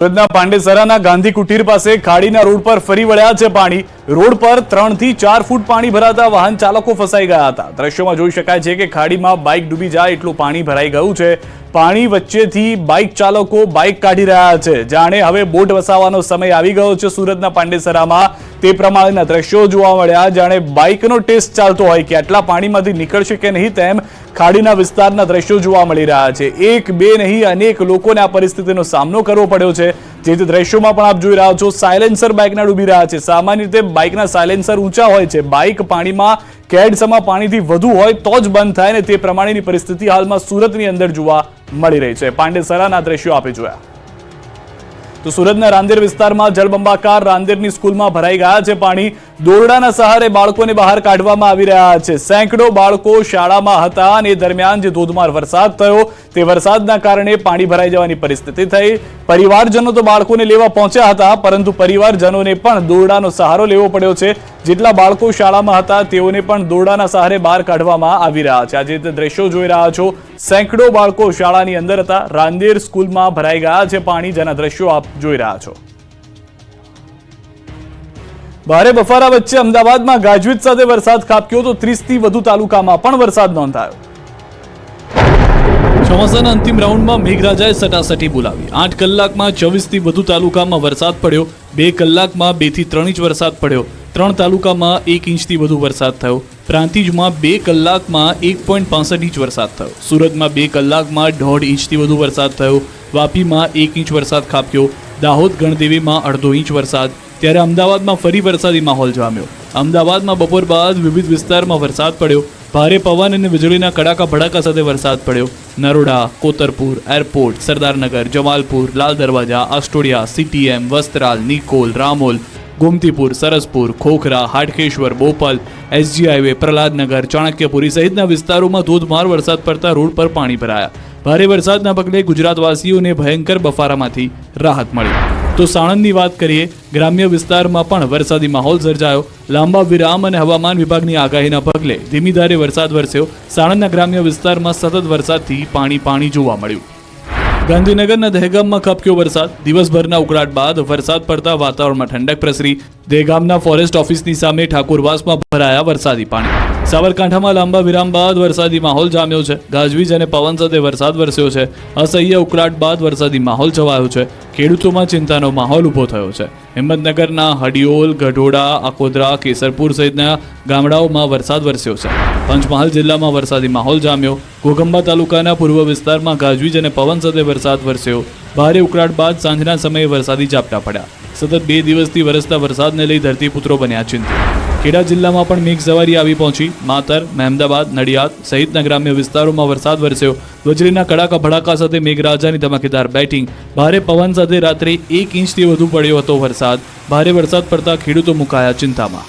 સુરતના પાંડેસરાના ગાંધી કુટીર પાસે ખાડીના રોડ પર ફરી વળ્યા છે પાણી। રોડ પર 3 થી 4 ફૂટ પાણી ભરાતા વાહન ચાલકો ફસાઈ ગયા હતા। દ્રશ્યોમાં જોઈ શકાય છે કે ખાડીમાં બાઇક ડૂબી જાય એટલું પાણી ભરાઈ ગયું છે। પાણી વચ્ચેથી બાઇક ચાલકો બાઇક કાઢી રહ્યા છે, જાણે હવે બોટ વસાવવાનો સમય આવી ગયો છે। સુરતના પાંડેસરામાં તે પ્રમાણેના દ્રશ્યો જોવા મળ્યા, જાણે બાઇકનો ટેસ્ટ ચાલતો હોય કે આટલા પાણીમાંથી નીકળશે કે નહીં તેમ ખાડીના વિસ્તારના દ્રશ્યો જોવા મળી રહ્યા છે। એક બે નહીં અનેક લોકોને આ પરિસ્થિતિનો સામનો કરવો પડ્યો છે। જે દ્રશ્યોમાં પણ આપ જોઈ રહ્યા છો, સાયલેન્સર બાઇકના ડૂબી રહ્યા છે। સામાન્ય રીતે બાઇકના સાયલેન્સર ઊંચા હોય છે, બાઇક પાણીમાં કેડસમાં પાણીથી વધુ હોય તો જ બંધ થાય ને તે પ્રમાણેની પરિસ્થિતિ હાલમાં સુરતની અંદર જોવા મળી રહી છે। પાંડેસરાના દ્રશ્યો આપે જોયા તો સુરતના રાંદેર વિસ્તારમાં જળબંબાકાર રાંદેરની સ્કૂલમાં ભરાઈ ગયા છે પાણી। દોરડાના સહારે બાળકોને બહાર કાઢવામાં આવી રહ્યા છે। સેંકડો બાળકો શાળામાં હતા અને દરમિયાન જે ધોધમાર વરસાદ થયો તે વરસાદના કારણે પાણી ભરાઈ જવાની પરિસ્થિતિ થઈ। પરિવારજનો તો બાળકોને લેવા પહોંચ્યા હતા, પરંતુ પરિવારજનોને પણ દોરડાનો સહારો લેવો પડ્યો છે। જેટલા બાળકો શાળામાં હતા તેઓને પણ દોરડાના સહારે બહાર કાઢવામાં આવી રહ્યા છે। આજે દ્રશ્યો જોઈ રહ્યા છો, સેંકડો બાળકો શાળાની અંદર હતા। રાંદેર સ્કૂલમાં ભરાઈ ગયા છે પાણી, જેના દ્રશ્યો આપ જોઈ રહ્યા છો। ભારે બફારા વચ્ચે અમદાવાદમાં ગાજવીજ સાથે વરસાદ ખાબક્યો તો 30 થી વધુ તાલુકામાં પણ વરસાદ નોંધાયો। ચોમાસાના અંતિમ રાઉન્ડમાં મેઘરાજાએ સટાસટી બોલાવી। 8 કલાકમાં 24 થી વધુ તાલુકામાં વરસાદ પડ્યો। 2 કલાકમાં 2 થી 3 ઇંચ વરસાદ પડ્યો। 3 તાલુકામાં 1 ઇંચથી વધુ વરસાદ થયો। પ્રાંતિજમાં 2 કલાકમાં 1.65 ઇંચ વરસાદ થયો। સુરતમાં 2 કલાકમાં 1.5 ઇંચથી વધુ વરસાદ થયો। વાપીમાં 1 ઇંચ વરસાદ ખાબક્યો। દાહોદ ગણદેવીમાં 1/2 ઇંચ વરસાદ। ત્યારે અમદાવાદમાં ફરી વરસાદી માહોલ જામ્યો। અમદાવાદમાં બપોર બાદ વિવિધ વિસ્તારમાં વરસાદ પડ્યો। ભારે પવન અને વીજળીના કડાકા ભડાકા સાથે વરસાદ પડ્યો। Naroda, Kotarpur, airport, Sardarnagar, Jamalpur, Lal Darwaja, Astodia, CTM, Vastral, Nikol, Ramol, Gomtipur, Saraspur, Khokhra, Hatkeshwar, Bopal, SG highway, Prahlad Nagar, Chanakyapuri સહિતના વિસ્તારોમાં ધોધમાર વરસાદ પડતા રોડ પર પાણી ભરાયા। ભારે વરસાદના પગલે ગુજરાતવાસીઓને ભયંકર બફારામાંથી રાહત મળી। તો સાણંદની વાત કરીએ, ગ્રામ્ય વિસ્તારમાં પણ વરસાદી માહોલ સર્જાયો। લાંબા વિરામ અને હવામાન વિભાગની આગાહીના પગલે ધીમી ધારે વરસાદ વરસ્યો। સાણંદના ગ્રામ્ય વિસ્તારમાં સતત વરસાદથી પાણી જોવા મળ્યું। ગાંધીનગરના દહેગામમાં ખાબક્યો વરસાદ। દિવસભરના ઉકળાટ બાદ વરસાદ પડતા વાતાવરણમાં ઠંડક પ્રસરી। દહેગામના ફોરેસ્ટ ઓફિસની સામે ઠાકોરવાસમાં ભરાયા વરસાદી પાણી। સાબરકાંઠામાં લાંબા વિરામ બાદ વરસાદી માહોલ જામ્યો છે। ગાજવીજ અને પવન સાથે વરસાદ વરસ્યો છે। અસહ્ય ઉકળાટ બાદ વરસાદી માહોલ છવાયો છે। ખેડૂતોમાં ચિંતાનો માહોલ ઊભો થયો છે। હિંમતનગરના હડિયોલ, ગઢોડા, આકોદરા, કેસરપુર સહિતના ગામડાઓમાં વરસાદ વરસ્યો છે। પંચમહાલ જિલ્લામાં વરસાદી માહોલ જામ્યો। ઘોગંબા તાલુકાના પૂર્વ વિસ્તારમાં ગાજવીજ અને પવન સાથે વરસાદ વરસ્યો। ભારે ઉકળાટ બાદ સાંજના સમયે વરસાદી ઝાપટા પડ્યા। સતત 2 દિવસથી વરસતા વરસાદને લઈ ધરતીપુત્રો બન્યા ચિંતિત। ખેડા જિલ્લામાં પણ મેઘસવારી આવી પહોંચી। માતર, મહેમદાબાદ, નડિયાદ સહિતના ગ્રામ્ય વિસ્તારોમાં વરસાદ વરસ્યો। વીજળીના કડાકા ભડાકા સાથે મેઘરાજાની ધમાકેદાર બેટિંગ। ભારે પવન સાથે રાત્રે 1 ઇંચથી વધુ પડ્યો હતો વરસાદ। ભારે વરસાદ પડતા ખેડૂતો મુકાયા ચિંતામાં।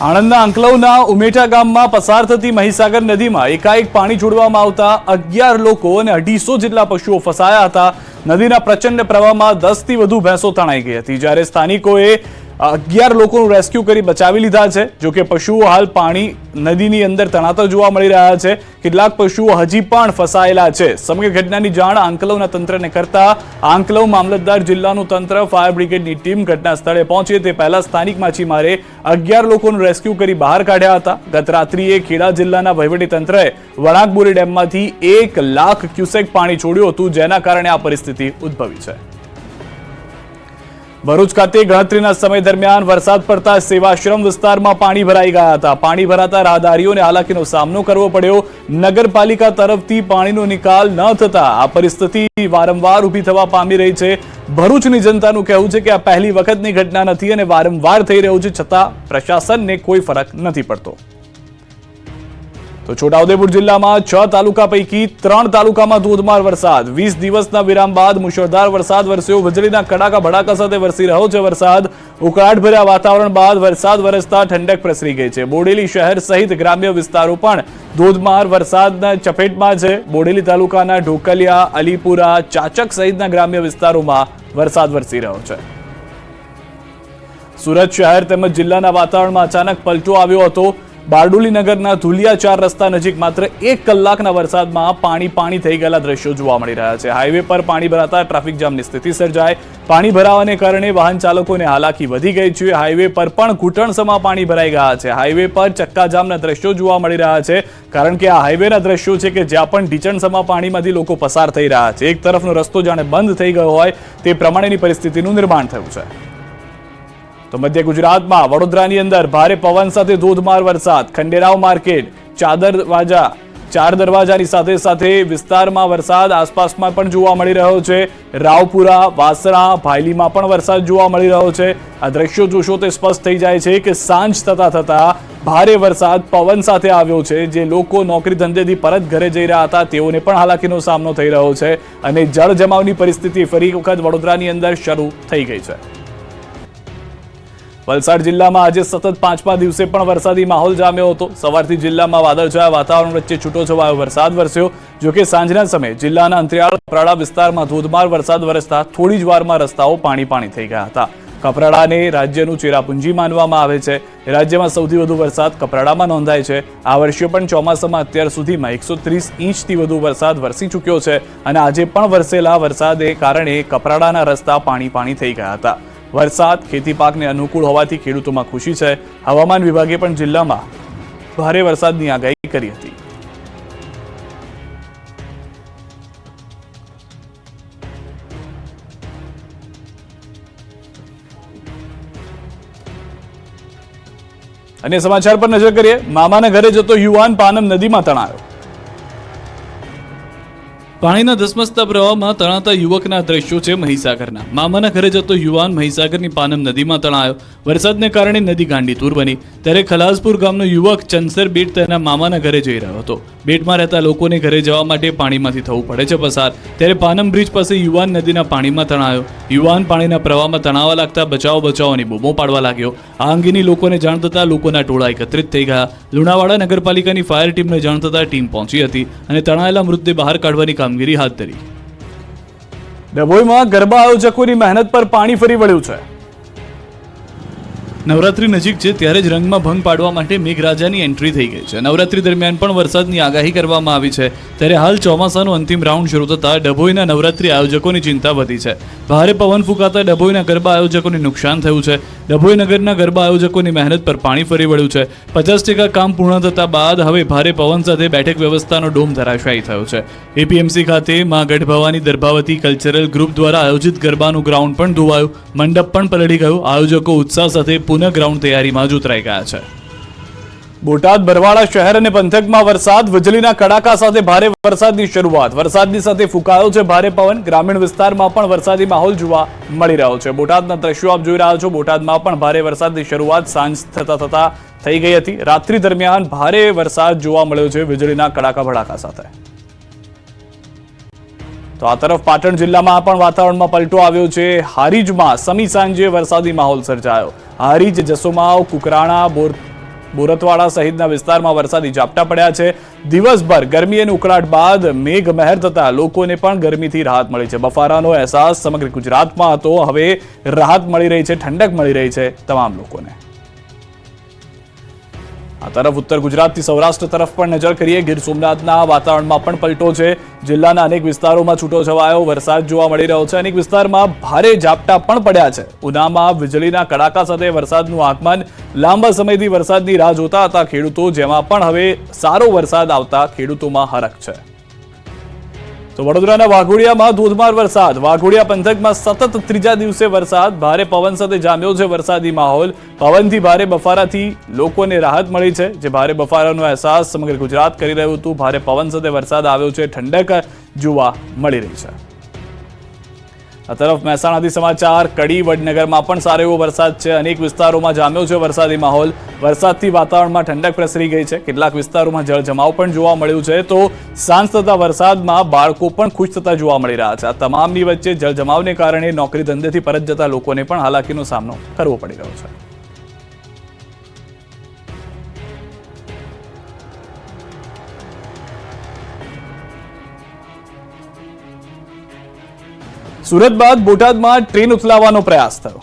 આણંદના અંકલવના ઉમેઠા ગામમાં પસાર થતી મહીસાગર નદીમાં એકાએક પાણી છોડવામાં આવતા 11 લોકો અને 250 જેટલા પશુઓ ફસાયા હતા। નદીના પ્રચંડ પ્રવાહમાં 10 થી વધુ ભેંસો તણાઈ ગઈ હતી, જ્યારે સ્થાનિકોએ 11 લોકોનું રેસ્ક્યુ કરી બચાવી લીધા છે। જોકે પશુઓ હાલ પાણી નદીની અંદર તણાતા જોવા મળી રહ્યા છે। કેટલાક પશુઓ હજી પણ ફસાયેલા છે। સમગ્ર ઘટનાની જાણ આંકલવના તંત્રને કરતા આંકલવ મામલતદાર જિલ્લાનું તંત્ર, ફાયર બ્રિગેડની ટીમ ઘટના સ્થળે પહોંચે તે પહેલા સ્થાનિક માછીમારે 11 લોકોનું રેસ્ક્યુ કરી બહાર કાઢ્યા હતા। ગત રાત્રિએ ખેડા જિલ્લાના વહીવટીતંત્રએ વણાકબોરી ડેમમાંથી 1 લાખ ક્યુસેક પાણી છોડ્યું હતું, જેના કારણે આ પરિસ્થિતિ ઉદ્ભવી છે। ભરૂચ ખાતે ગણતરીના સમય દરમિયાન વરસાદ પડતા સેવાશ્રમ વિસ્તારમાં પાણી ભરાઈ ગયા હતા। પાણી ભરાતા રાહદારીઓને હાલાકીનો સામનો કરવો પડ્યો। નગરપાલિકા તરફથી પાણીનો નિકાલ ન થતા આ પરિસ્થિતિ વારંવાર ઊભી થવા પામી રહી છે। ભરૂચની જનતાનું કહેવું છે કે આ પહેલી વખતની ઘટના નથી અને વારંવાર થઈ રહ્યું છે, છતાં પ્રશાસનને કોઈ ફરક નથી પડતો। તો છોટાઉદેપુર જિલ્લામાં 6 તાલુકા પૈકી 3 તાલુકામાં ધોધમાર વરસાદ। 20 દિવસના વિરામ બાદ મુશળધાર વરસાદ વરસ્યો। વીજળીના કડાકા ભડાકા સાથે વરસી રહ્યો છે વરસાદ। ઉકળાટભર્યા વાતાવરણ બાદ વરસાદ વરસતા ઠંડક પ્રસરી ગઈ છે। બોડેલી શહેર સહિત ગ્રામ્ય વિસ્તારો પણ ધોધમાર વરસાદના ચપેટમાં છે। બોડેલી તાલુકાના ઢોકલિયા, અલીપુરા, ચાચક સહિતના ગ્રામ્ય વિસ્તારોમાં વરસાદ વરસી રહ્યો છે। સુરત શહેર તેમજ જિલ્લાના વાતાવરણમાં અચાનક પલટો આવ્યો હતો। બારડોલી નગરના ધુલિયા 4 રસ્તા નજીક માત્ર 1 કલાકના વરસાદમાં પાણી થઈ ગયેલા દ્રશ્યો જોવા મળી રહ્યા છે. હાઈવે પર પાણી ભરાતા ટ્રાફિક જામની સ્થિતિ સર્જાય. પાણી ભરાવાને કારણે વાહન ચાલકોને હાલાકી વધી ગઈ છે. હાઈવે પર પણ ઘૂંટણસમાં પાણી ભરાઈ ગયા છે. હાઈવે પર ચક્કાજામના દ્રશ્યો જોવા મળી રહ્યા છે, કારણ કે આ હાઈવેના દ્રશ્યો છે કે જ્યાં પણ ઢીચણસમાં પાણીમાંથી લોકો પસાર થઈ રહ્યા છે. એક તરફનો રસ્તો જાણે બંધ થઈ ગયો હોય તે પ્રમાણેની પરિસ્થિતિનું નિર્માણ થયું છે. તો મધ્ય ગુજરાતમાં વડોદરાની અંદર ભારે પવન સાથે ધોધમાર વરસાદ. ખંડેરાવ માર્કેટ, ચાર દરવાજાની સાથે વિસ્તારમાં વરસાદ આસપાસમાં પણ જોવા મળી રહ્યો છે. રાવપુરા, વાસણા, ભાયલીમાં પણ વરસાદ જોવા મળી રહ્યો છે. આ દ્રશ્યો જોશો તો સ્પષ્ટ થઈ જાય છે કે સાંજ થતા ભારે વરસાદ પવન સાથે આવ્યો છે. જે લોકો નોકરી ધંધેથી પરત ઘરે જઈ રહ્યા હતા તેઓને પણ હાલાકીનો સામનો થઈ રહ્યો છે અને જળ જમાવની પરિસ્થિતિ ફરી વખત વડોદરાની અંદર શરૂ થઈ ગઈ છે. વલસાડ જિલ્લામાં આજે સતત 5મા દિવસે પણ વરસાદી માહોલ જામ્યો હતો. સવારથી જિલ્લામાં વાદળછાયા વાતાવરણ વચ્ચે છૂટોછવાયો વરસાદ વરસ્યો. જોકે સાંજના સમયે જિલ્લાના અંતરિયાળ કપરાડા વિસ્તારમાં ધોધમાર વરસાદ વરસતા થોડી જ વારમાં રસ્તાઓ પાણી થઈ ગયા હતા. કપરાડાને રાજ્યનું ચેરાપુંજી માનવામાં આવે છે. રાજ્યમાં સૌથી વધુ વરસાદ કપરાડામાં નોંધાય છે. આ વર્ષે પણ ચોમાસામાં અત્યાર સુધીમાં 130 ઇંચથી વધુ વરસાદ વરસી ચૂક્યો છે અને આજે પણ વરસેલા વરસાદે કારણે કપરાડાના રસ્તા પાણી થઈ ગયા હતા. વરસાદ ખેતી પાકને અનુકૂળ હોવાથી ખેડૂતોમાં ખુશી છે. હવામાન વિભાગે પણ જિલ્લામાં ભારે વરસાદની આગાહી કરી હતી. અન્ય સમાચાર પર નજર કરીએ. મામાના ઘરે જતો યુવાન પાનમ નદીમાં તણાયો. પાણીના ધસમસતા પ્રવાહમાં તણાતા યુવકના દ્રશ્યો છે મહીસાગરના. મામાના ઘરે જતો યુવાન મહીસાગરની પાનમ નદીમાં તણાયો. વરસાદને કારણે નદી ગાંડીતુર બની. ત્યારે ખલાસપુર ગામનો યુવક ચંસર બેટ તેના મામાના ઘરે જઈ રહ્યો હતો. બેટમાં રહેતા લોકોને ઘરે જવા માટે પાણીમાંથી થવું પડે છે પસાર. ત્યારે પાનમ બ્રિજ પાસે યુવાન નદીના પાણીમાં તણાયો. યુવાન પાણીના પ્રવાહમાં તણાવા લાગતા બચાવની બૂમો પાડવા લાગ્યો. આ અંગેની લોકોને જાણ થતાં લોકોના ટોળા એકત્રિત થઈ ગયા. લુણાવાડા નગરપાલિકાની ફાયર ટીમને જાણ થતાં ટીમ પહોંચી હતી અને તણાયેલા મૃતદેહ બહાર કાઢવાની કામગીરી હાથ ધરી. ડભોઈમાં ગરબા આયોજકોની મહેનત પર પાણી ફરી વળ્યું છે. નવરાત્રી નજીક છે ત્યારે જ રંગમાં ભંગ પાડવા માટે મેઘરાજાની એન્ટ્રી થઈ ગઈ છે. નવરાત્રી દરમિયાન પણ વરસાદની આગાહી કરવામાં આવી છે. ત્યારે હાલ ચોમાસાનો અંતિમ રાઉન્ડ શરૂ થતાં ડભોઈના નવરાત્રી આયોજકોની ચિંતા વધી છે. ભારે પવન ફૂંકાતા ડભોઈના ગરબા આયોજકોને નુકસાન થયું છે. ડભોઈ નગરના ગરબા આયોજકોની મહેનત પર પાણી ફરી વળ્યું છે. 50% કામ પૂર્ણ થતા બાદ હવે ભારે પવન સાથે બેઠક વ્યવસ્થાનો ડોમ ધરાશાયી થયો છે. એપીએમસી ખાતે માં ગઢ ભવાની દર્ભાવતી કલ્ચરલ ગ્રુપ દ્વારા આયોજિત ગરબાનું ગ્રાઉન્ડ પણ ધોવાયું. મંડપ પણ પલળી ગયું. આયોજકો ઉત્સાહ સાથે પુનઃ ગ્રાઉન્ડ તૈયારીમાં જોતરાઈ ગયા છે. બોટાદ, બરવાળા શહેર અને પંથકમાં વરસાદ. વીજળીના કડાકા સાથે ભારે વરસાદની શરૂઆત. વરસાદની સાથે ફૂંકાયો છે ભારે પવન. ગ્રામીણ વિસ્તારમાં પણ વરસાદી માહોલ જોવા મળી રહ્યો છે. બોટાદના દ્રશ્યો આપ જોઈ રહ્યા છો. બોટાદમાં પણ ભારે વરસાદની શરૂઆત સાંજ થતા થઈ ગઈ હતી. રાત્રિ દરમિયાન ભારે વરસાદ જોવા મળ્યો છે વીજળીના કડાકા ભડાકા સાથે. તો આ તરફ પાટણ જિલ્લામાં પણ વાતાવરણમાં પલટો આવ્યો છે. હારીજમાં સમી સાંજે વરસાદી માહોલ સર્જાયો. હારીજ, જસોમાવ, કુકરાણા, બોરતવાડા સહિતના વિસ્તારમાં વરસાદી ઝાપટા પડ્યા છે. દિવસભર ગરમી અને ઉકળાટ બાદ મેઘ મહેર થતા લોકોને પણ ગરમીથી રાહત મળી છે. બફારાનો અહેસાસ સમગ્ર ગુજરાતમાં હતો. હવે રાહત મળી રહી છે, ઠંડક મળી રહી છે તમામ લોકોને. આ તરફ ઉત્તર ગુજરાતથી સૌરાષ્ટ્ર તરફ પણ નજર કરીએ. ગીર સોમનાથના વાતાવરણમાં પણ પલટો છે. જિલ્લાના અનેક વિસ્તારોમાં છૂટોછવાયો વરસાદ જોવા મળી રહ્યો છે. અનેક વિસ્તારમાં ભારે ઝાપટા પણ પડ્યા છે. ઉનામાં વીજળીના કડાકા સાથે વરસાદનું આગમન. લાંબા સમયથી વરસાદની રાહ જોતા હતા ખેડૂતો, જેમાં પણ હવે સારો વરસાદ આવતા ખેડૂતોમાં હરખ છે. તો વડોદરાના વાઘોડિયામાં ધોધમાર વરસાદ. વાઘોડિયા પંથકમાં સતત ત્રીજા દિવસે વરસાદ. ભારે પવન સાથે જામ્યો છે વરસાદી માહોલ. પવનથી ભારે બફારાથી લોકોને રાહત મળી છે. જે ભારે બફારાનો અહેસાસ સમગ્ર ગુજરાત કરી રહ્યું હતું, ભારે પવન સાથે વરસાદ આવ્યો છે. ઠંડક જોવા મળી રહી છે. આ તરફ મહેસાણાથી સમાચાર. કડી, વડનગરમાં પણ સારો એવો વરસાદ છે. અનેક વિસ્તારોમાં જામ્યો છે વરસાદી માહોલ. વરસાદથી વાતાવરણમાં ઠંડક પ્રસરી ગઈ છે. કેટલાક વિસ્તારોમાં જળજમાવ પણ જોવા મળ્યું છે. તો સાંજ થતા વરસાદમાં બાળકો પણ ખુશ થતા જોવા મળી રહ્યા છે. આ તમામની વચ્ચે જળજમાવને કારણે નોકરી ધંધેથી પરત જતા લોકોને પણ હાલાકીનો સામનો કરવો પડી રહ્યો છે. સુરત બાદ બોટાદમાં ટ્રેન ઉથલાવવાનો પ્રયાસ થયો.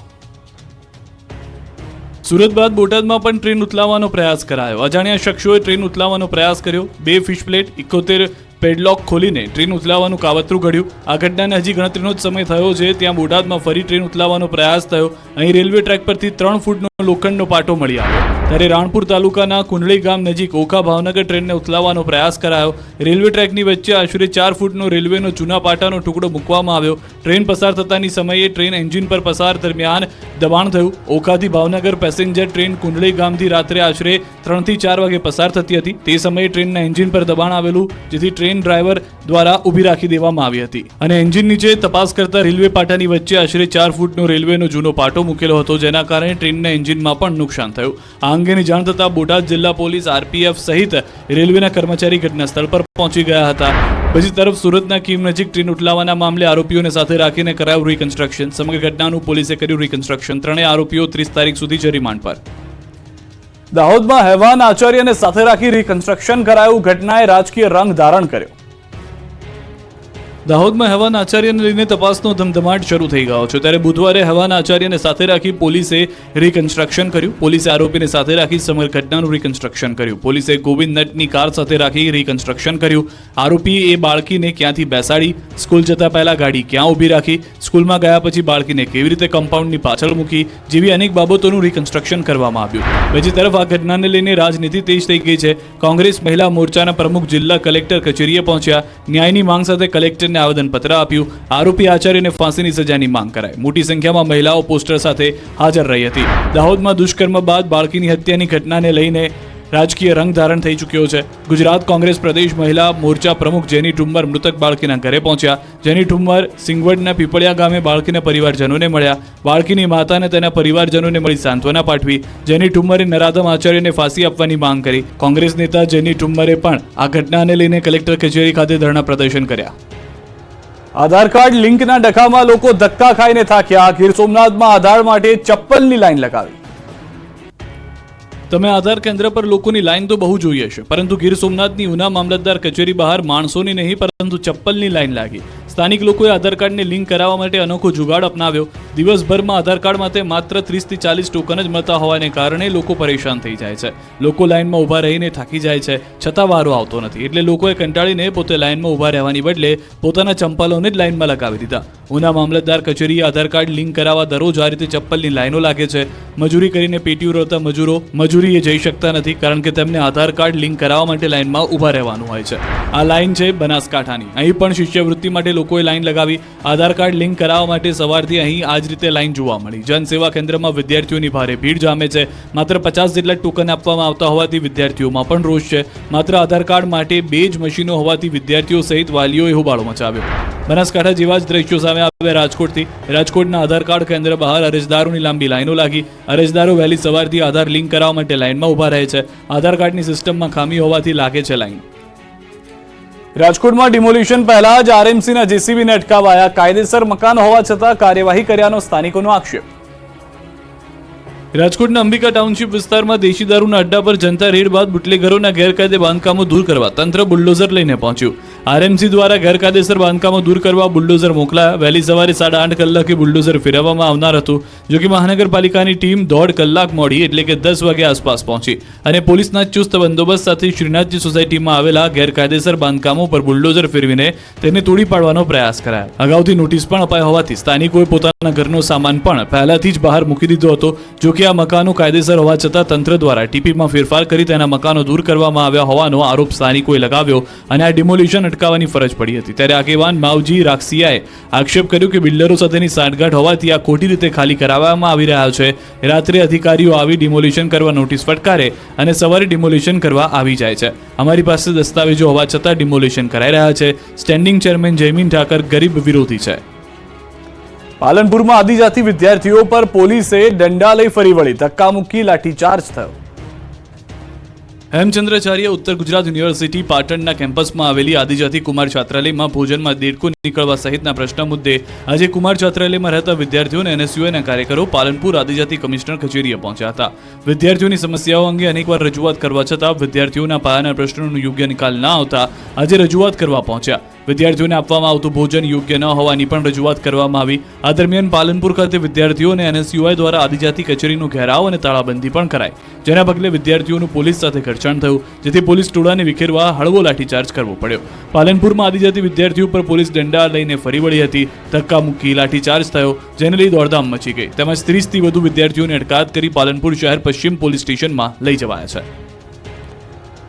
સુરત બાદ બોટાદમાં પણ ટ્રેન ઉથલાવવાનો પ્રયાસ કરાયો. અજાણ્યા શખ્સોએ ટ્રેન ઉથલાવવાનો પ્રયાસ કર્યો. 2 ફિશ પ્લેટ 71 પેડલોક ખોલીને ટ્રેન ઉથલાવવાનું કાવતરું ઘડ્યું. આ ઘટનાને હજી ગણતરીનો જ સમય થયો છે ત્યાં બોટાદમાં ફરી ટ્રેન ઉથલાવવાનો પ્રયાસ થયો. અહીં રેલવે ટ્રેક પરથી 3 ફૂટનો લોખંડનો પાટો મળી આવ્યો. ત્યારે રાણપુર તાલુકાના કુંડળી ગામ નજીક ઓખા ભાવનગર ટ્રેનને ઉથલાવવાનો પ્રયાસ કરાયો. રેલવે ટ્રેકની વચ્ચે આશરે 4 ફૂટનો રેલવેનો જૂના પાટાનો ટુકડો મૂકવામાં આવ્યો. ટ્રેન પસાર થતાની સમયે ટ્રેન એન્જિન પર પસાર દરમિયાન દબાણ થયું. ઓખાથી ભાવનગર પેસેન્જર ટ્રેન કુંડળી ગામથી રાત્રે આશરે 3 થી 4 વાગે પસાર થતી હતી. તે સમયે ટ્રેનના એન્જિન પર દબાણ આવેલું જેથી ટ્રેન ડ્રાઈવર દ્વારા ઊભી રાખી દેવામાં આવી હતી અને એન્જિન નીચે તપાસ કરતા રેલવે પાટાની વચ્ચે આશરે 4 ફૂટનો રેલવેનો જૂનો પાટો મૂકેલો હતો જેના કારણે ટ્રેનના એન્જિનમાં પણ નુકસાન થયું. આ અંગેની જાણ થતાં બોટાદ જિલ્લા પોલીસ આરપીએફ સહિત રેલવેના કર્મચારી ઘટના સ્થળ પર પહોંચી ગયા હતા. બીજી તરફ સુરતના કીમ નજીક ટ્રેન ઉથલાવવાના મામલે આરોપીઓને સાથે રાખીને કરાયું રિકન્સ્ટ્રક્શન. સમગ્ર ઘટનાનું પોલીસે કર્યું રિકન્સ્ટ્રક્શન. ત્રણેય આરોપીઓ 30 તારીખ સુધી છે રિમાન્ડ પર. દાહોદમાં હેવાન આચાર્યને સાથે રાખી રિકન્સ્ટ્રક્શન કરાયું. ઘટનાએ રાજકીય રંગ ધારણ કર્યો. દાહોદમાં હેવાન આચાર્યને લઈને તપાસનો ધમધમાટ શરૂ થઈ ગયો છે. ત્યારે બુધવારે હેવાન આચાર્યને સાથે રાખી પોલીસે રિકન્સ્ટ્રક્શન કર્યું. પોલીસે આરોપીને સાથે રાખી સમગ્ર ઘટનાનું રિકન્સ્ટ્રક્શન કર્યું. પોલીસે ગોવિંદ નટની કાર સાથે રાખી રિકન્સ્ટ્રક્શન કર્યું. આરોપીએ એ બાળકીને ક્યાંથી બેસાડી, સ્કૂલ જતા પહેલા ગાડી ક્યાં ઊભી રાખી, સ્કૂલમાં ગયા પછી બાળકીને કેવી રીતે કમ્પાઉન્ડની પાછળ મૂકી જેવી અનેક બાબતોનું રિકન્સ્ટ્રક્શન કરવામાં આવ્યું. બીજી તરફ આ ઘટનાને લઈને રાજનીતિ તેજ થઈ ગઈ છે. કોંગ્રેસ મહિલા મોરચાના પ્રમુખ જિલ્લા કલેક્ટર કચેરીએ પહોંચ્યા. ન્યાયની માંગ સાથે કલેક્ટર આવેદનપત્ર આપ્યું. આરોપી આચાર્યને ફાંસીની સજાની માંગ કરાઈ. મોટી સંખ્યામાં મહિલાઓ પોસ્ટર સાથે હાજર રહી હતી. દાહોદમાં દુષ્કર્મ બાદ બાળકીની હત્યાની ઘટનાને લઈને રાજકીય રંગ ધારણ થઈ ચૂક્યો છે. ગુજરાત કોંગ્રેસ પ્રદેશ મહિલા મોરચા પ્રમુખ જેની ઠુમ્મર મૃતક બાળકીના ઘરે પહોંચ્યા. જેની ઠુમ્મર સિંગવડના પીપળિયા ગામે બાળકીના પરિવારજનોને મળ્યા. બાળકીની માતા અને તેના પરિવારજનોને મળી સાંત્વના પાઠવી. જેની ઠુમ્મરે નરાધમ આચાર્યને ફાંસી આપવાની માંગ કરી. કોંગ્રેસ નેતા જેની ઠુમ્મરે પણ આ ઘટનાને લઈને કલેક્ટર કચેરી ખાતે ધરણા પ્રદર્શન કર્યા. આધાર કાર્ડ લિંકના ડખામાં લોકો ધક્કા ખાઈને થાક્યા. ગીર સોમનાથમાં આધાર માટે ચપ્પલની લાઈન લગાવી. તમે આધાર કેન્દ્ર પર લોકોની લાઈન તો બહુ જોઈએ છે, પરંતુ ગીર સોમનાથની ઉના મામલતદાર કચેરી બહાર માણસોની નહીં પરંતુ ચપ્પલની લાઈન લાગી. સ્થાનિક લોકોએ આધાર કાર્ડને લિંક કરાવવા માટે અનોખો જુગાડ અપનાવ્યો. દિવસભરમાં આધાર કાર્ડ માટે માત્ર 30 થી 40 ટોકન જ મળતા હોવાને કારણે લોકો પરેશાન થઈ જાય છે. લોકો લાઈનમાં ઊભા રહીને થાકી જાય છે, છતાં વારો આવતો નથી. એટલે લોકોએ કંટાળીને પોતે લાઈનમાં ઊભા રહેવાની બદલે પોતાના ચંપલોને જ લાઈનમાં લગાવી દીધા. ઉના મામલતદાર કચેરીએ આધાર કાર્ડ લિંક કરાવવા દરરોજ આ રીતે ચપ્પલની લાઈનો લાગે છે. મજૂરી કરીને પેટીઓ રહેતા મજૂરો મજૂરીએ જઈ શકતા નથી કારણ કે તેમને આધાર કાર્ડ લિંક કરાવવા માટે લાઈનમાં ઊભા રહેવાનું હોય છે. આ લાઈન છે બનાસકાંઠાની. અહીં પણ શિષ્યવૃત્તિ માટે લોકોએ લાઈન લગાવી. આધાર કાર્ડ લિંક કરાવવા માટે સવારથી અહીં આ જ રીતે લાઈન જોવા મળી. જનસેવા કેન્દ્રમાં વિદ્યાર્થીઓની ભારે ભીડ જામે છે. માત્ર 50 જેટલા ટોકન આપવામાં આવતા હોવાથી વિદ્યાર્થીઓમાં પણ રોષ છે. માત્ર આધાર કાર્ડ માટે 2 જ મશીનો હોવાથી વિદ્યાર્થીઓ સહિત વાલીઓએ હોબાળો મચાવ્યો. બનાસકાંઠા જેવા જ દ્રશ્યો સામે આવ્યા રાજકોટથી. રાજકોટના આધાર કાર્ડ કેન્દ્ર બહાર અરજદારોની લાંબી લાઈનો લાગી. અરજદારો વહેલી સવારથી આધાર લિંક કરાવવા માટે લાઈનમાં ઊભા રહે છે. આધાર કાર્ડની સિસ્ટમમાં ખામી હોવાથી લાગે છે લાઈન. રાજકોટમાં ડિમોલિશન પહેલા જ આરએમસીના જેસીબીને અટકાવાયા. કાયદેસર મકાન હોવા છતાં કાર્યવાહી કર્યાનો સ્થાનિકોનો આક્ષેપ. રાજકોટના અંબિકા ટાઉનશીપ વિસ્તારમાં દેશી દારૂના અડ્ડા પર જનતા રેડ બાદ બુટલેગરોના ગેરકાયદે બાંધકામો દૂર કરવા તંત્ર બુલડોઝર લઈને પહોંચ્યું. આરએમસી દ્વારા ગેરકાયદેસર બાંધકામો દૂર કરવા બુલડોઝર મોકલાયા. વહેલી સવારે 8:30 કલાકે બુલડોઝર ફેરવવામાં આવનાર હતું. જો કે મહાનગરપાલિકાની ટીમ 1.5 કલાક મોડી એટલે કે 10 વાગે આસપાસ પહોંચી અને પોલીસના ચુસ્ત બંદોબસ્ત સાથે શ્રીનાથજી સોસાયટીમાં આવેલા ગેરકાયદેસર બાંધકામો પર બુલડોઝર ફેરવીને તેને તોડી પાડવાનો પ્રયાસ કરાયો. અગાઉથી નોટિસ પણ અપાઈ હોવાથી સ્થાનિકોએ પોતાના ઘરનો સામાન પણ પહેલાથી જ બહાર મૂકી દીધો હતો. જો કે આ મકાનો કાયદેસર હોવા છતાં તંત્ર દ્વારા ટીપીમાં ફેરફાર કરી તેના મકાનો દૂર કરવામાં આવ્યા હોવાનો આરોપ સ્થાનિકોએ લગાવ્યો અને આ ડિમોલિશન અટકાવવાની ફરજ પડી હતી. ત્યારે આગેવાન માવજી રાક્ષિયાએ આક્ષેપ કર્યો કે બિલ્ડરો સાથેની સાંઠગાંઠ હોવાથી આ ખોટી રીતે ખાલી કરાવવામાં આવી રહ્યા છે. રાત્રે અધિકારીઓ આવી ડિમોલિશન કરવા નોટિસ ફટકારે અને સવારે ડિમોલિશન કરવા આવી જાય છે. અમારી પાસે દસ્તાવેજો હોવા છતાં ડિમોલિશન કરાઈ રહ્યા છે. સ્ટેન્ડિંગ ચેરમેન જયમીન ઠાકર ગરીબ વિરોધી છે. પાલનપુરમાં આદિજાતિ વિદ્યાર્થીઓ પર પોલીસે દંડા લઈ ફરી વળી. ધક્કા મૂકી લાઠીચાર્જ થયો. હેમચંદ્રાચાર્ય ઉત્તર ગુજરાત યુનિવર્સિટી પાટણના કેમ્પસમાં આવેલી આદિજાતિ કુમાર છાત્રાલયમાં ભોજનમાં દેડકો નીકળવા સહિતના પ્રશ્ન મુદ્દે આજે કુમાર છાત્રાલયમાં રહેતા વિદ્યાર્થીઓ અને એનએસયુઆઈના કાર્યકરો પાલનપુર આદિજાતિ કમિશનર કચેરીએ પહોંચ્યા હતા. વિદ્યાર્થીઓની સમસ્યાઓ અંગે અનેકવાર રજૂઆત કરવા છતાં વિદ્યાર્થીઓના પાયાના પ્રશ્નોનો યોગ્ય નિકાલ ન આવતા આજે રજૂઆત કરવા પહોંચ્યા. વિદ્યાર્થીઓને આપવામાં આવતું ભોજન યોગ્ય ન હોવાની પણ રજૂઆત કરવામાં આવી. આ દરમિયાન પાલનપુર ખાતે વિદ્યાર્થીઓ અને NSUI દ્વારા આદિજાતિ કચેરીનો ઘેરાવ અને તાળાબંધી પણ કરાઈ, જેના પગલે વિદ્યાર્થીઓનું પોલીસ સાથે ઘર્ષણ થયું, જેથી પોલીસ ટોળાને વિખેરવા હળવો લાઠીચાર્જ કરવો પડ્યો. પાલનપુરમાં આદિજાતિ વિદ્યાર્થીઓ પર પોલીસ દંડા લઈને ફરી વળી હતી. ધક્કા મૂકી લાઠીચાર્જ થયો, જેને લઈ દોડધામ મચી ગઈ. તેમજ 30થી વધુ વિદ્યાર્થીઓને અટકાયત કરી પાલનપુર શહેર પશ્ચિમ પોલીસ સ્ટેશનમાં લઈ જવાયા છે.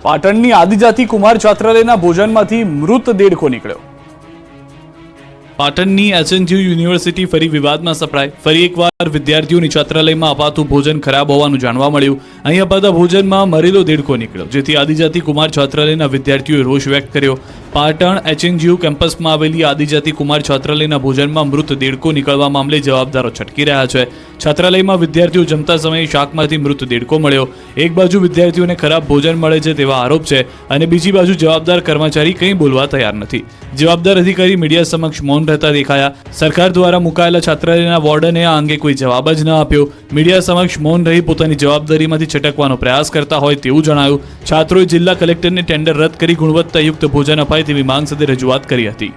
પાટણની આદિજાતિ કુમાર છાત્રાલયના ભોજનમાંથી મૃત દેડકો નીકળ્યો. પાટણની HNGU યુનિવર્સિટી ફરી વિવાદમાં સપડાઈ. ફરી એકવાર વિદ્યાર્થીઓની છાત્રાલયમાં અપાતું ભોજન ખરાબ હોવાનું જાણવા મળ્યું. અહીં અપાતા ભોજનમાં મરેલો દેડકો નીકળ્યો, જેથી આદિજાતિ કુમાર છાત્રાલયના વિદ્યાર્થીઓએ રોષ વ્યક્ત કર્યો. પાટણ HNGU કેમ્પસમાં આવેલી આદિજાતિ કુમાર છાત્રાલયના ભોજનમાં મૃત દેડકો નીકળવા મામલે જવાબદારો છટકી રહ્યા છે. છાત્રાલયમાં વિદ્યાર્થીઓ જમતા સમયે શાકમાંથી મૃત દેડકો મળ્યો. એક બાજુ વિદ્યાર્થીઓને ખરાબ ભોજન મળે છે તેવા આરોપ છે, અને બીજી બાજુ જવાબદાર કર્મચારી કંઈ બોલવા તૈયાર નથી. જવાબદાર અધિકારી મીડિયા સમક્ષ મૌન રહેતા દેખાયા. સરકાર દ્વારા મુકાયેલા છાત્રાલયના વોર્ડને આ અંગે કોઈ જવાબ જ ન આપ્યો. મીડિયા સમક્ષ મૌન રહી પોતાની જવાબદારીમાંથી છટકવાનો પ્રયાસ કરતા હોય તેવું જણાયું. છાત્રોએ જિલ્લા કલેક્ટરને ટેન્ડર રદ કરી ગુણવત્તાયુક્ત ભોજન અપાય તેવી માંગ સાથે રજૂઆત કરી હતી.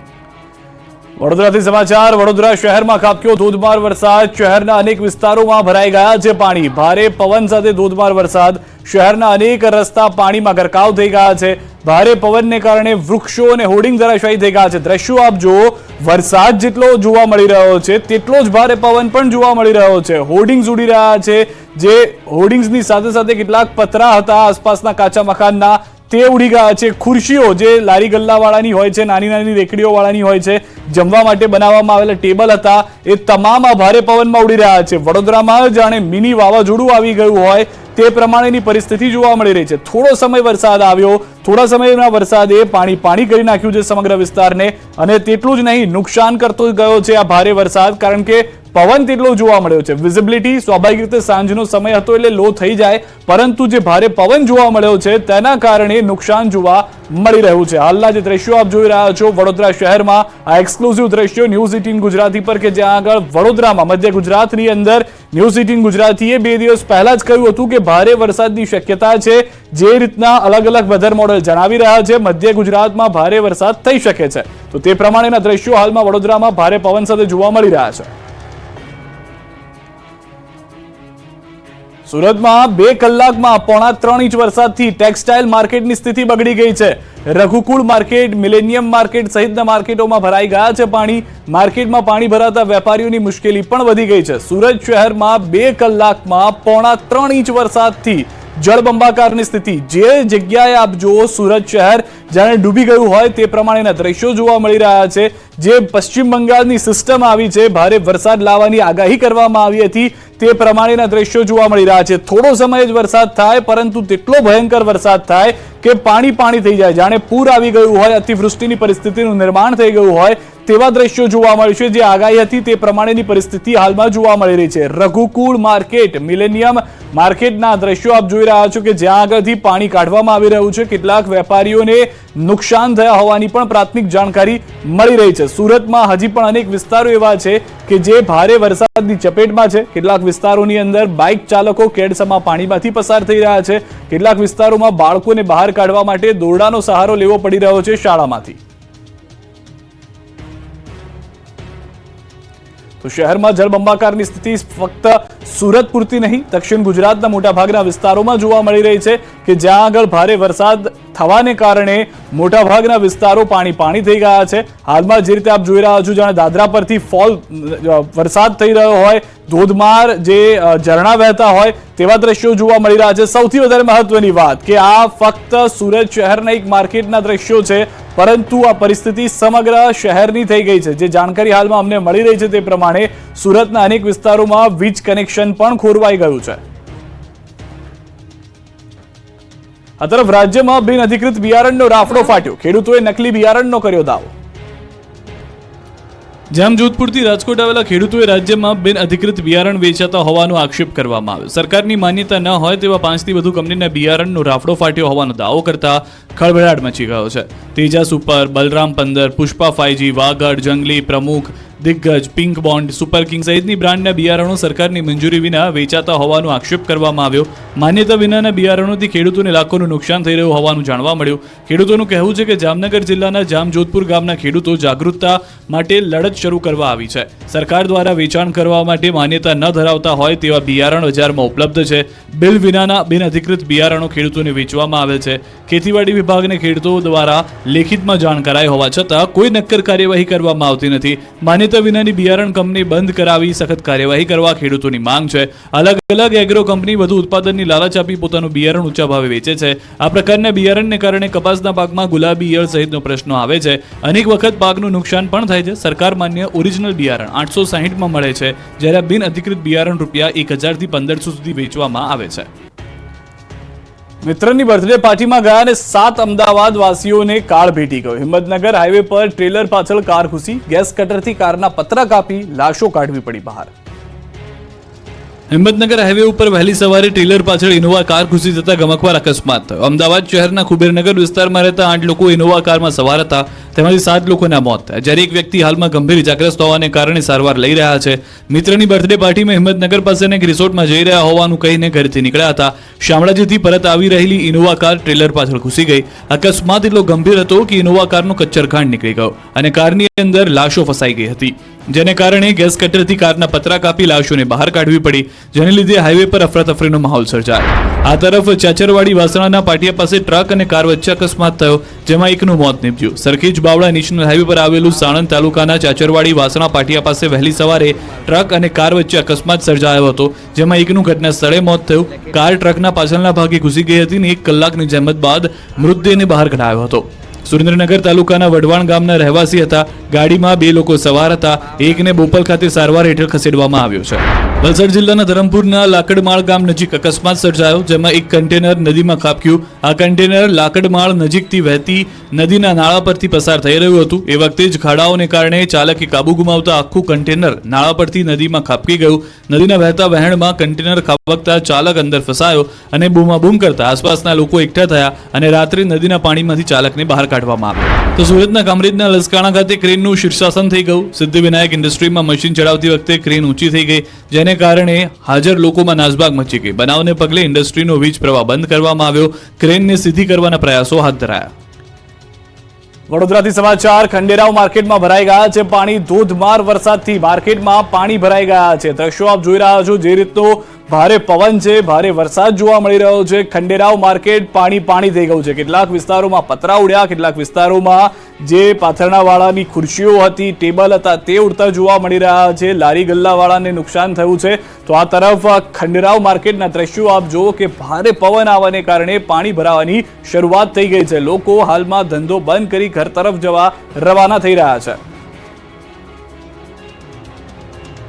વડોદરાથી સમાચાર. વડોદરા શહેરમાં ખાબક્યો ધોધમાર વરસાદ. શહેરના અનેક વિસ્તારોમાં ભરાઈ ગયા છે પાણી. ભારે પવન સાથે ધોધમાર વરસાદ. શહેરના અનેક રસ્તા પાણીમાં ગરકાવ થઈ ગયા છે. ભારે પવનને કારણે વૃક્ષો અને હોર્ડિંગ ધરાશાયી થઈ ગયા છે. દ્રશ્યો આપ જુઓ. વરસાદ જેટલો જોવા મળી રહ્યો છે તેટલો જ ભારે પવન પણ જોવા મળી રહ્યો છે. હોર્ડિંગ્સ ઉડી રહ્યા છે. જે હોર્ડિંગ્સની સાથે સાથે કેટલાક પતરા હતા આસપાસના કાચા મકાનના, તે ઉડી ગયા છે. ખુરશીઓ જે લારી ગલ્લાવાળાની હોય છે, નાની નાની રેકડીઓ વાળાની હોય છે, જમવા માટે બનાવવામાં આવેલા ટેબલ હતા, એ તમામ આ ભારે પવનમાં ઉડી રહ્યા છે. વડોદરામાં જાણે મિની વાવાઝોડું આવી ગયું હોય તે પ્રમાણેની પરિસ્થિતિ જોવા મળી રહી છે. થોડો સમય વરસાદ આવ્યો, થોડા સમયના વરસાદે પાણી કરી નાખ્યું છે સમગ્ર વિસ્તારને, અને તેટલું જ નહીં, નુકસાન કરતો ગયો છે આ ભારે વરસાદ, કારણ કે પવન તેટલો જોવા મળ્યો છે. વિઝિબિલિટી સ્વાભાવિક રીતે સાંજનો સમય હતો એટલે લો થઈ જાય, પરંતુ જે ભારે પવન જોવા મળ્યો છે તેના કારણે નુકસાન જોવા મળી રહ્યું છે. હાલના જે દ્રશ્યો આપ જોઈ રહ્યા છો વડોદરા શહેરમાં, આ એક્સક્લુઝિવ દ્રશ્યો ન્યૂઝ 18 ગુજરાતી પર, કે જ્યાં આગળ વડોદરામાં મધ્ય ગુજરાતની અંદર ન્યૂઝ 18 ગુજરાતીએ 2 દિવસ પહેલા જ કહ્યું હતું કે ભારે વરસાદની શક્યતા છે. જે રીતના અલગ અલગ વેધર મોડેલ જણાવી રહ્યા છે મધ્ય ગુજરાતમાં ભારે વરસાદ થઈ શકે છે, તો તે પ્રમાણેના દ્રશ્યો હાલમાં વડોદરામાં ભારે પવન સાથે જોવા મળી રહ્યા છે. સુરતમાં 2 કલાકમાં 3.5 ઇંચ વરસાદથી ટેક્સટાઇલ માર્કેટની સ્થિતિ બગડી ગઈ છે. રઘુકુળ માર્કેટ, મિલેનિયમ માર્કેટ સહિતના માર્કેટોમાં ભરાઈ ગયા છે પાણી. માર્કેટમાં પાણી ભરાતા વેપારીઓની મુશ્કેલી પણ વધી ગઈ છે. સુરત શહેરમાં 2 કલાકમાં 3.5 ઇંચ વરસાદથી જળબંબાકારની સ્થિતિ. જે જગ્યાએ આપ જુઓ સુરત શહેર જાણે ડૂબી ગયું હોય તે પ્રમાણેના દ્રશ્યો જોવા મળી રહ્યા છે. જે પશ્ચિમ બંગાળની સિસ્ટમ આવી છે, ભારે વરસાદ લાવવાની આગાહી કરવામાં આવી હતી, તે પ્રમાણેના દ્રશ્યો જોવા મળી રહ્યા છે. થોડો સમય જ વરસાદ થાય, પરંતુ તેટલો ભયંકર વરસાદ થાય કે પાણી થઈ જાય, જાણે પૂર આવી ગયું હોય, અતિવૃષ્ટિની પરિસ્થિતિનું નિર્માણ થઈ ગયું હોય તેવા દ્રશ્યો જોવા મળશે. જે આગાહી હતી તે પ્રમાણેની પરિસ્થિતિ હાલમાં જોવા મળી રહી છે. રઘુકુળ માર્કેટ, મિલેનિયમ માર્કેટના દ્રશ્યો આપ જોઈ રહ્યા છો કે જ્યાં આગળથી પાણી કાઢવામાં આવી રહ્યું છે. કેટલાક વેપારીઓને નુકસાન થયા હોવાની પણ પ્રાથમિક જાણકારી મળી રહી છે. સુરતમાં હજી પણ અનેક વિસ્તારો એવા છે કે જે ભારે વરસાદની ચપેટમાં છે. કેટલાક વિસ્તારોની અંદર બાઇક ચાલકો કેડસમાં પાણીમાંથી પસાર થઈ રહ્યા છે. કેટલાક વિસ્તારોમાં બાળકોને બહાર કાઢવા માટે દોરડાનો સહારો લેવો પડી રહ્યો છે શાળામાંથી. તો શહેરમાં જળબંબાકારની સ્થિતિ ફક્ત સુરત પૂરતી નહીં, દક્ષિણ ગુજરાતના મોટાભાગના વિસ્તારોમાં જોવા મળી રહી છે કે જ્યાં આગળ ભારે વરસાદ થવાને કારણે મોટાભાગના વિસ્તારો પાણી થઈ ગયા છે. હાલમાં જે રીતે આપ જોઈ રહ્યા છો, જાણે દાદરા પરથી વરસાદ થઈ રહ્યો હોય, ધોધમાર જે ઝરણા વહેતા હોય તેવા દ્રશ્યો જોવા મળી રહ્યા છે. સૌથી વધારે મહત્વની વાત કે આ ફક્ત સુરત શહેરના એક માર્કેટના દ્રશ્યો છે, પરંતુ આ પરિસ્થિતિ સમગ્ર શહેરની થઈ ગઈ છે. જે જાણકારી હાલમાં અમને મળી રહી છે તે પ્રમાણે સુરતના અનેક વિસ્તારોમાં વીજ કનેક્શન પણ ખોરવાઈ ગયું છે. આ તરફ રાજ્યમાં બિનઅધિકૃત બિયારણનો રાફડો ફાટ્યો. ખેડૂતોએ નકલી બિયારણનો કર્યો દાવો. જામજોધપુરથી રાજકોટ આવેલા ખેડૂતોએ રાજ્યમાં બિનઅધિકૃત બિયારણ વેચાતા હોવાનો આક્ષેપ કરવામાં આવ્યો. સરકારની માન્યતા ન હોય તેવા 5થી વધુ કંપનીના બિયારણનો રાફડો ફાટ્યો હોવાનો દાવો કરતા ખળભળાટ મચી ગયો છે. તેજા સુપર, બલરામ 15, પુષ્પા 5G, વાગડ, જંગલી, પ્રમુખ, દિગ્ગજ, પિંક બોન્ડ, સુપર કિંગ સહિતની બ્રાન્ડના બિયારણો સરકારની મંજૂરી વિના વેચાતા હોવાનો આક્ષેપ કરવામાં આવ્યો. માન્યતા વિનાના બિયારણોથી ખેડૂતોને લાખોનું નુકસાન થઈ રહ્યું હોવાનું જાણવા મળ્યું. ખેડૂતોનું કહેવું છે કે જામનગર જિલ્લાના જામજોધપુર ગામના ખેડૂતો જાગૃતતા માટે લડત શરૂ કરવા આવી છે. સરકાર દ્વારા વેચાણ કરવા માટે માન્યતા ન ધરાવતા હોય તેવા બિયારણ બજારમાં ઉપલબ્ધ છે. બિલ વિનાના બિનઅધિકૃત બિયારણો ખેડૂતોને વેચવામાં આવે છે. ખેતીવાડી વિભાગને ખેડૂતો દ્વારા લેખિતમાં જાણ કરાઈ હોવા છતાં કોઈ નક્કર કાર્યવાહી કરવામાં આવતી નથી. માન્યતા વિનાની બિયારણ કંપની બંધ કરાવી સખત કાર્યવાહી કરવા ખેડૂતોની માંગ છે. અલગ અલગ એગ્રો કંપની વધુ ઉત્પાદનની લાલચ આપી પોતાનું બિયારણ ઊંચા ભાવે વેચે છે. આ પ્રકારના બિયારણને કારણે કપાસના પાકમાં ગુલાબી ઈયળ સહિતનો પ્રશ્નો આવે છે. અનેક વખત પાકનું નુકસાન પણ થાય છે. સરકાર માન્ય ઓરિજિનલ બિયારણ 860માં મળે છે, જ્યારે બિનઅધિકૃત બિયારણ ₹1000 થી 1500 સુધી વેચવામાં આવે છે. મિત્રની બર્થડે પાર્ટીમાં ગયા અને 7 અમદાવાદ વાસીઓને કાળ ભેટી ગયો. હિંમતનગર હાઈવે પર ટ્રેલર પાછળ કાર ઘૂસી, ગેસ કટરથી કારના પતરા કાપી લાશો કાઢવી પડી બહાર. હિંમતનગર હાઈવે ઉપર વહેલી સવારે ટ્રેલર પાછળ ઇનોવા કાર ઘૂસી જતા ગમખ્વાર અકસ્માત થયો. અમદાવાદ શહેરના કુબેરનગર વિસ્તારમાં રહેતા 8 લોકો ઇનોવા કારમાં સવાર હતા. તેમાંથી 7 લોકોના મોત થયા, જ્યારે એક વ્યક્તિ હાલમાં ગંભીર ઇજાગ્રસ્ત હોવાને કારણે સારવાર લઈ રહ્યા છે. મિત્રની બર્થડે પાર્ટીમાં હિંમતનગર પાસેના એક રિસોર્ટમાં જઈ રહ્યા હોવાનું કહીને ઘરેથી નીકળ્યા હતા. શામળાજીથી પરત આવી રહેલી ઇનોવા કાર ટ્રેલર પાછળ ઘૂસી ગઈ. અકસ્માત એટલો ગંભીર હતો કે ઇનોવા કારનો કચ્ચરખાંડ નીકળી ગયો અને કારની અંદર લાશો ફસાઈ ગઈ હતી, જેને કારણે ગેસ કટરથી કારના પતરા કાપી લાશોને બહાર કાઢવી પડી, જેને લીધે હાઈવે પર અફરાતફરીનો માહોલ સર્જાયો. આ તરફ ચાચરવાડી વાસણાના પાટિયા પાસે ટ્રક અને કાર વચ્ચે અકસ્માત થયો, જેમાં એકનું મોત નીપજ્યું. સરખેજ બાવળા નેશનલ હાઈવે પર આવેલું સાણંદ તાલુકાના ચાચરવાડી વાસણા પાટિયા પાસે વહેલી સવારે ટ્રક અને કાર વચ્ચે અકસ્માત સર્જાયો હતો, જેમાં એકનું ઘટના સ્થળે મોત થયું. કાર ટ્રકના પાછળના ભાગે ઘૂસી ગઈ હતી અને 1 કલાકની જહેમત બાદ મૃતદેહને બહાર કઢાયો હતો. સુરેન્દ્રનગર તાલુકાના વઢવાણ ગામના રહેવાસી હતા. ગાડીમાં 2 લોકો સવાર હતા. એકને બોપલ ખાતે સારવાર હેઠળ ખસેડવામાં આવ્યો છે. વલસાડ જિલ્લાના ધરમપુરના લાકડમાળ ગામ નજીક અકસ્માત સર્જાયો, જેમાં એક કન્ટેનર નદીમાં ખાબક્યું. આ કન્ટેનર લાકડમાળ નજીકથી વહેતી નદીના નાળા પરથી પસાર થઈ રહ્યું હતું. એ વખતે જ ખાડાઓને કારણે ચાલકે કાબુ ગુમાવતા આખું કન્ટેનર નાળા પરથી નદીમાં ખાબકી ગયું. નદીના વહેતા વહેણમાં કન્ટેનર ખાબકતા ચાલક અંદર ફસાયો અને બૂમાબૂમ કરતા આસપાસના લોકો એકઠા થયા અને રાત્રે નદીના પાણીમાંથી ચાલકને બહાર કાઢવામાં આવ્યો. તો સુરતના કામરેજના લસકાણા ખાતે ક્રેનનું શીર્ષાસન થઈ ગયું. સિદ્ધિવિનાયક ઇન્ડસ્ટ્રીમાં મશીન ચડાવતી વખતે ક્રેન ઊંચી થઈ ગઈ, જેને કારણે હાજર લોકોમાં નાસભાગ મચી ગઈ. બનાવને પગલે ઇન્ડસ્ટ્રીનો વીજ પ્રવાહ બંધ કરવામાં આવ્યો. ક્રેનને સીધી કરવાના પ્રયાસો હાથ ધરાયા. વડોદરાથી સમાચાર. ખંડેરાવ માર્કેટમાં ભરાઈ ગયા છે પાણી. ધોધમાર વરસાદથી માર્કેટમાં પાણી ભરાઈ ગયા છે. દ્રશ્યો આપ જોઈ રહ્યા છો. જે રીતનો ભારે પવન છે, ભારે વરસાદ જોવા મળી રહ્યો છે. ખંડેરાવ માર્કેટ પાણી થઈ ગયું છે. કેટલાક વિસ્તારોમાં પતરા ઉડ્યા, કેટલાક વિસ્તારોમાં જે પાથરણાવાળાની ખુરશીઓ હતી, ટેબલ હતા, તે ઉડતા જોવા મળી રહ્યા છે. લારી ગલ્લાવાળાને નુકસાન થયું છે. તો આ તરફ ખંડેરાવ માર્કેટના દ્રશ્યો આપ જુઓ કે ભારે પવન આવવાને કારણે પાણી ભરાવાની શરૂઆત થઈ ગઈ છે. લોકો હાલમાં ધંધો બંધ કરી ઘર તરફ જવા રવાના થઈ રહ્યા છે.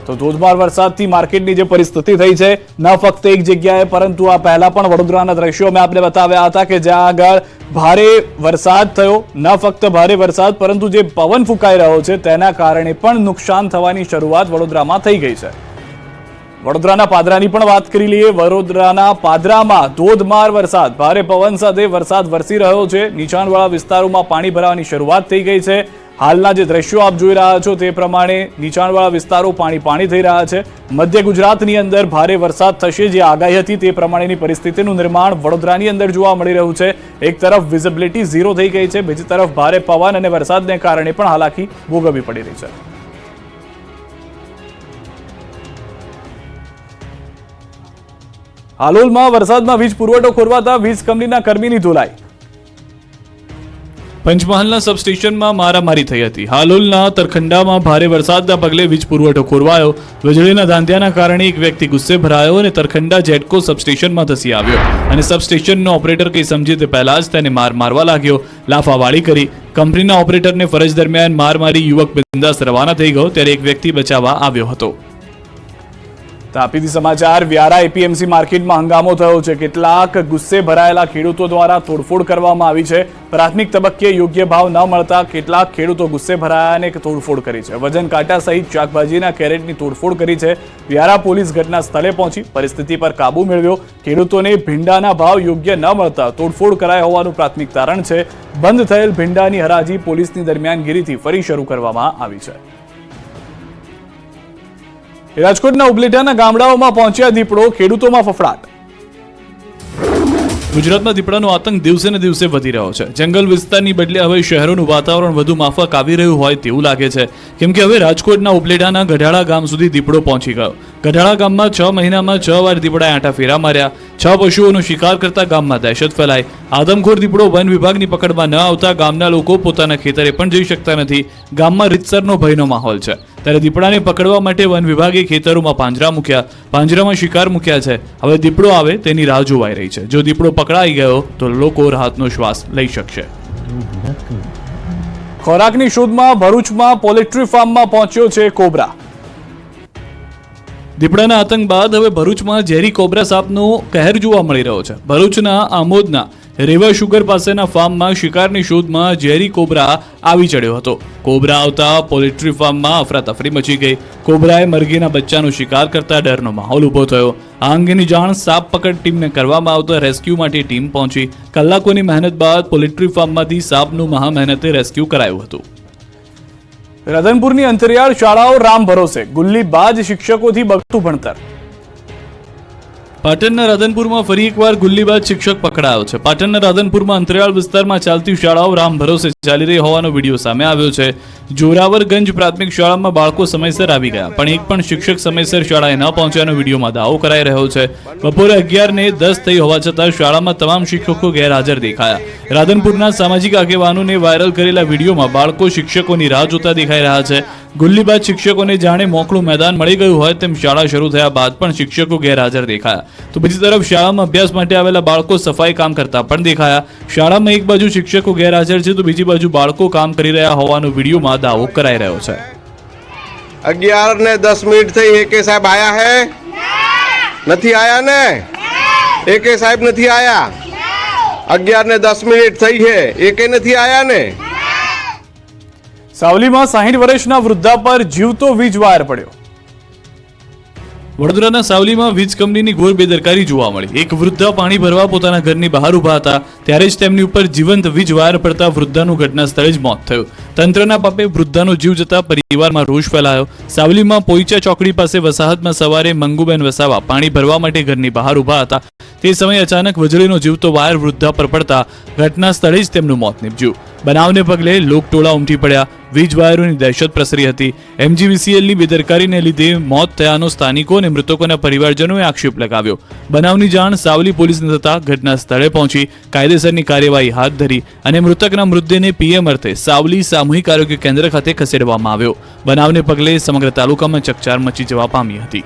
તો ધોધમાર વરસાદથી માર્કેટની જે પરિસ્થિતિ થઈ છે, ન ફક્ત એક જગ્યાએ પરંતુ આ પહેલા પણ વડોદરાના દ્રશ્યો મેં આપને બતાવ્યા હતા કે જ્યાં આગળ ભારે વરસાદ થયો. ન ફક્ત ભારે વરસાદ પરંતુ જે પવન ફૂંકાઈ રહ્યો છે તેના કારણે પણ નુકસાન થવાની શરૂઆત વડોદરામાં થઈ ગઈ છે. વડોદરાના પાદરાની પણ વાત કરી લઈએ. વડોદરાના પાદરામાં ધોધમાર વરસાદ, ભારે પવન સાથે વરસાદ વરસી રહ્યો છે. નીચાણવાળા વિસ્તારોમાં પાણી ભરાવાની શરૂઆત થઈ ગઈ છે. હાલના જે દ્રશ્યો આપ જોઈ રહ્યા છો તે પ્રમાણે નીચાણવાળા વિસ્તારો પાણી થઈ રહ્યા છે. મધ્ય ગુજરાતની અંદર ભારે વરસાદ થશે જે આગાહી હતી તે પ્રમાણેની પરિસ્થિતિનું નિર્માણ વડોદરાની અંદર જોવા મળી રહ્યું છે. એક તરફ વિઝિબિલિટી 0 થઈ ગઈ છે, બીજી તરફ ભારે પવન અને વરસાદને કારણે પણ હાલાકી ભોગવવી પડી રહી છે. હાલોલમાં વરસાદમાં વીજ પુરવઠો ખોરવાતા વીજ કંપનીના કર્મીની ધોલાઈ. પંચમહાલના સબસ્ટેશનમાં મારામારી થઈ હતી. હાલોલના તરખંડામાં ભારે વરસાદના પગલે વીજ પુરવઠો ખોરવાયો. વીજળીના ધાંધિયાના કારણે એક વ્યક્તિ ગુસ્સે ભરાયો અને તરખંડા જેટકો સબસ્ટેશનમાં ધસી આવ્યો અને સબસ્ટેશનનો ઓપરેટર કંઈ સમજે તે પહેલા જ તેને મારવા લાગ્યો. લાફાવાળી કરી. કંપનીના ઓપરેટરને ફરજ દરમિયાન મારી યુવક બિંદાસ રવાના થઈ ગયો ત્યારે એક વ્યક્તિ બચાવવા આવ્યો હતો. તાપીથી સમાચાર. વ્યારા એપીએમસી માર્કેટમાં હંગામો થયો છે. કેટલાક ગુસ્સે ભરાયેલા ખેડૂતો દ્વારા તોડફોડ કરવામાં આવી છે. પ્રાથમિક તબક્કે યોગ્ય ભાવ ન મળતા કેટલાક ખેડૂતો ગુસ્સે ભરાયા અને તોડફોડ કરી છે. વજન કાંટા સહિત શાકભાજીના કેરેટની તોડફોડ કરી છે. વ્યારા પોલીસ ઘટના સ્થળે પહોંચી પરિસ્થિતિ પર કાબુ મેળવ્યો. ખેડૂતોને ભીંડાના ભાવ યોગ્ય ન મળતા તોડફોડ કરાઈ હોવાનું પ્રાથમિક તારણ છે. બંધ થયેલ ભીંડાની હરાજી પોલીસની દરમિયાનગીરીથી ફરી શરૂ કરવામાં આવી છે. રાજકોટના ઉપલેટાના ગામડાઓમાં પહોંચ્યા દીપડો, ખેડૂતોમાં ફફડાટ. ગુજરાતમાં દીપડાનો આતંક દિવસે ને દિવસે વધી રહ્યો છે. જંગલ વિસ્તારની બદલે હવે શહેરોનું વાતાવરણ વધુ માફક આવી રહ્યું હોય તેવું લાગે છે, કેમ કે હવે રાજકોટના ઉપલેટાના ગઢાળા ગામ સુધી દીપડો પહોંચી ગયો. ગઢાળા ગામમાં 6 મહિનામાં 6 વાર દીપડાએ આંટા ફેરા માર્યા. 6 પશુઓનો શિકાર કરતા ગામમાં દહેશત ફેલાઈ. આદમખોર દીપડો વન વિભાગની પકડમાં ન આવતા ગામના લોકો પોતાના ખેતરે પણ જઈ શકતા નથી. ગામમાં રીતસરનો ભયનો માહોલ છે. ત્યારે દીપડાને પકડવા માટે વન વિભાગે ખેતરોમાં પાંજરા મૂક્યા, પાંજરામાં શિકાર મૂક્યા છે. હવે દીપડો આવે તેની રાહ જોવાઈ રહી છે. જો દીપડો પકડાઈ ગયો તો લોકો રાહતનો શ્વાસ લઈ શકશે. ખોરાકની શોધમાં ભરૂચમાં પોલ્ટ્રી ફાર્મમાં પહોંચ્યો છે કોબરા. દીપડાના આતંક બાદ હવે ભરૂચમાં ઝેરી કોબરા સાપનો કહેર જોવા મળી રહ્યો છે. ભરૂચના આમોદના રેવા શુગર પાસેના ફાર્મમાં શિકારની શોધમાં ઝેરી કોબરા આવી ચડ્યો હતો. કોબરા આવતા પોલ્ટ્રી ફાર્મમાં અફરાતફરી મચી ગઈ. કોબરાએ મરઘીના બચ્ચાનો શિકાર કરતા ડરનો માહોલ ઊભો થયો. આ અંગેની જાણ સાપ પકડ ટીમને કરવામાં આવતા રેસ્ક્યુ માટે ટીમ પહોંચી. કલાકોની મહેનત બાદ પોલ્ટ્રી ફાર્મમાંથી સાપનું મહા મહેનતે રેસ્ક્યુ કરાયું હતું. રાધનપુરની અંતરિયાળ શાળાઓ રામ ભરોસે, ગુલ્લીબાજ શિક્ષકોથી બગતું ભણતર. પાટણના રાધનપુરમાં ફરી એકવાર ગુલ્લીબાજ શિક્ષક પકડાયો છે. પાટણના રાધનપુરમાં અંતરિયાળ વિસ્તારમાં ચાલતી શાળાઓ રામ ભરોસે ચાલી રહી હોવાનો વિડીયો સામે આવ્યો છે. જોરાવરગંજ પ્રાથમિક શાળામાં બાળકો સમયસર આવી ગયા, પણ એક પણ શિક્ષક સમયસર શાળાએ ન પહોંચ્યાનો વિડીયોમાં દાવો કરાઈ રહ્યો છે. બપોરે 11:10 થઈ હોવા છતાં શાળામાં તમામ શિક્ષકો ગેરહાજર દેખાયા. રાધનપુરના સામાજિક આગેવાનોને વાયરલ કરેલા વિડીયોમાં બાળકો શિક્ષકોની રાહ જોતા દેખાઈ રહ્યા છે. ગુલ્લીબાજ શિક્ષકોને જાણે મોકળું મેદાન મળી ગયું હોય તેમ શાળા શરૂ થયા બાદ પણ શિક્ષકો ગેરહાજર દેખાયા. તો બીજી તરફ શાળામાં અભ્યાસ માટે આવેલા બાળકો સફાઈ કામ કરતા પણ દેખાયા. શાળામાં એક બાજુ શિક્ષકો ગેરહાજર છે તો બીજી બાજુ બાળકો કામ કરી રહ્યા હોવાનો વિડીયોમાં દાવો કરાઈ રહ્યો છે. 11:10 થઈ. એકે સાહેબ આયા હે? નથી આયા ને? એકે સાહેબ નથી આયા. 11:10 થઈ છે, એકે નથી આયા ને? સાવલીમાં 60 વર્ષના વૃદ્ધા પર જીવતો વીજ વાયર પડ્યો. વડોદરાના સાવલીમાં વીજ કંપનીની ઘોર બેદરકારી જોવા મળી. એક વૃદ્ધા પાણી ભરવા પોતાના ઘરની બહાર ઊભા હતા ત્યારે જ તેમની ઉપર જીવંત વીજ વાયર પડતા વૃદ્ધાનું ઘટના સ્થળે જ મોત થયું. તંત્રના પાપે વૃદ્ધાનો જીવ જતા પરિવારમાં રોષ ફેલાયો. સાવલીમાં પોઈચા ચોકડી પાસે વસાહતમાં સવારે મંગુબેન વસાવા પાણી ભરવા માટે ઘરની બહાર ઊભા હતા. તે સમયે અચાનક વીજળીનો જીવતો વાયર વૃદ્ધા પર પડતા ઘટના સ્થળે જ તેમનું મોત નીપજ્યું. બનાવને પગલે લોકટોળા ઉમટી પડ્યા. વીજ વાયરોની દહેશત પ્રસરી હતી. MGVCLની બેદરકારીને લીધે મોત થયાનો સ્થાનિકો અને મૃતકોના પરિવારજનોએ આક્ષેપ લગાવ્યો. બનાવની જાણ સાવલી પોલીસને થતા ઘટના સ્થળે પહોંચી કાયદેસરની કાર્યવાહી હાથ ધરી અને મૃતકના મૃતદેહને PM અર્થે સાવલી સામૂહિક આરોગ્ય કેન્દ્ર ખાતે ખસેડવામાં આવ્યો. બનાવને પગલે સમગ્ર તાલુકામાં ચકચાર મચી જવા પામી હતી.